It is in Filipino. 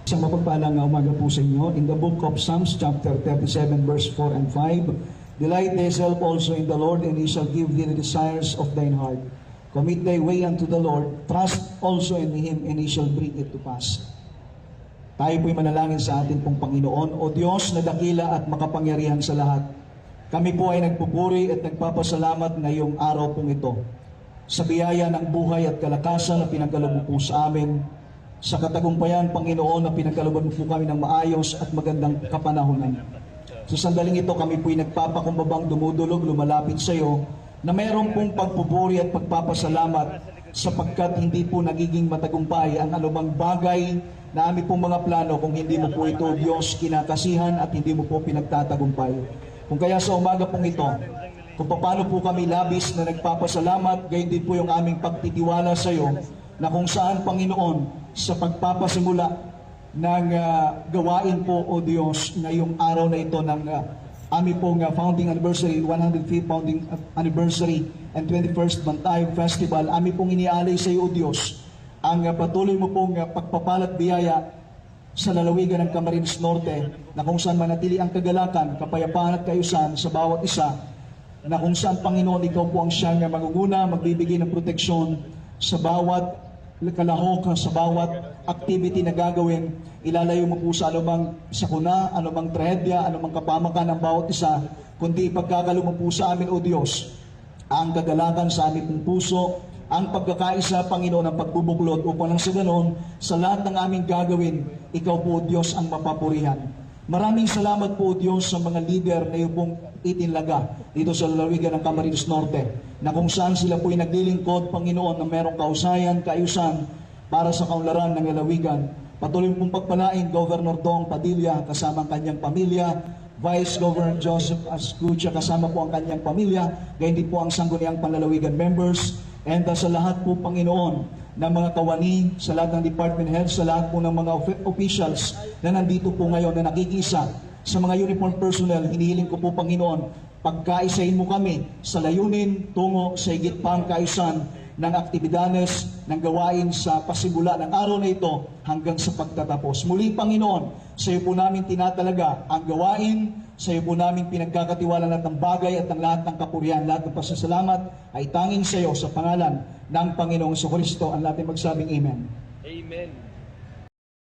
Isang mapagpalang umaga po sa inyo. In the book of Psalms, chapter 37, verse 4 and 5, Delight thyself also in the Lord, and He shall give thee the desires of thine heart. Commit thy way unto the Lord, trust also in Him, and He shall bring it to pass. Tayo po'y manalangin sa ating pong Panginoon. O Diyos na dakila at makapangyarihan sa lahat, kami po ay nagpupuri at nagpapasalamat ngayong araw pong ito sa biyaya ng buhay at kalakasan na pinagkaloob po sa amin, sa katagumpayan, Panginoon, na pinagkalooban po kami ng maayos at magandang kapanahunan. Sa sandaling ito, kami po'y nagpapakumbabang dumudulog, lumalapit sa iyo, na mayroon pong pagpupuri at pagpapasalamat sapagkat hindi po nagiging matagumpay ang anumang bagay na aming pong mga plano kung hindi mo po ito, Diyos, kinakasihan at hindi mo po pinagtatagumpay. Kung kaya sa umaga pong ito, kung paano po kami labis na nagpapasalamat, gayon din po yung aming pagtitiwala sa iyo, na kung saan, Panginoon, sa pagpapasimula ng gawain po, O Diyos, ngayong araw na ito ng aming pong founding anniversary, 105th founding anniversary and 21st Bantayog Festival, aming pong inialay sa iyo, O Diyos, ang patuloy mo pong pagpapalat biyaya sa lalawigan ng Camarines Norte, na kung saan manatili ang kagalakan, kapayapaan at kaayusan sa bawat isa, na kung saan, Panginoon, ikaw po ang siyang maguguna, magbibigay ng proteksyon sa bawat kalahok, sa bawat activity na gagawin. Ilalayo mo po sa anumang sakuna, anumang trahedya, anumang kapamakan ng bawat isa, kundi ipagkakalo mo po sa amin, O Diyos, ang kagalakan sa aming pong puso, ang pagkakaisa, Panginoon, ang pagbubuklod, upang nang sa ganon, sa lahat ng aming gagawin, ikaw po, Diyos, ang mapapurihan. Maraming salamat po, Diyos, sa mga leader na iyong pong itinlaga dito sa lalawigan ng Camarines Norte, na kung saan sila po'y naglilingkod, Panginoon, na merong kausayan, kaayusan para sa kaunlaran ng lalawigan. Patuloy pong pagpalain Governor Dong Padilla kasama ang kanyang pamilya, Vice Governor Joseph Ascucha kasama po ang kanyang pamilya, gayon din po ang sangguniang panlalawigan members, and sa lahat po, Panginoon, ng mga kawani, sa lahat ng department heads, sa lahat po ng mga officials na nandito po ngayon na nakikisa, sa mga uniform personnel, hinihiling ko po, Panginoon, pagkaisahin mo kami sa layunin tungo sa higit pang kaayusan ng aktibidades, ng gawain sa pasimula ng araw na ito hanggang sa pagtatapos. Muli, Panginoon, sa iyo po namin tinatalaga ang gawain, sa iyo po namin pinagkakatiwala lahat ng bagay at ng lahat ng kapurihan, lahat ng pasasalamat ay tanging sa iyo sa pangalan ng Panginoong Jesucristo. Ang lahat ay magsabing Amen. Amen.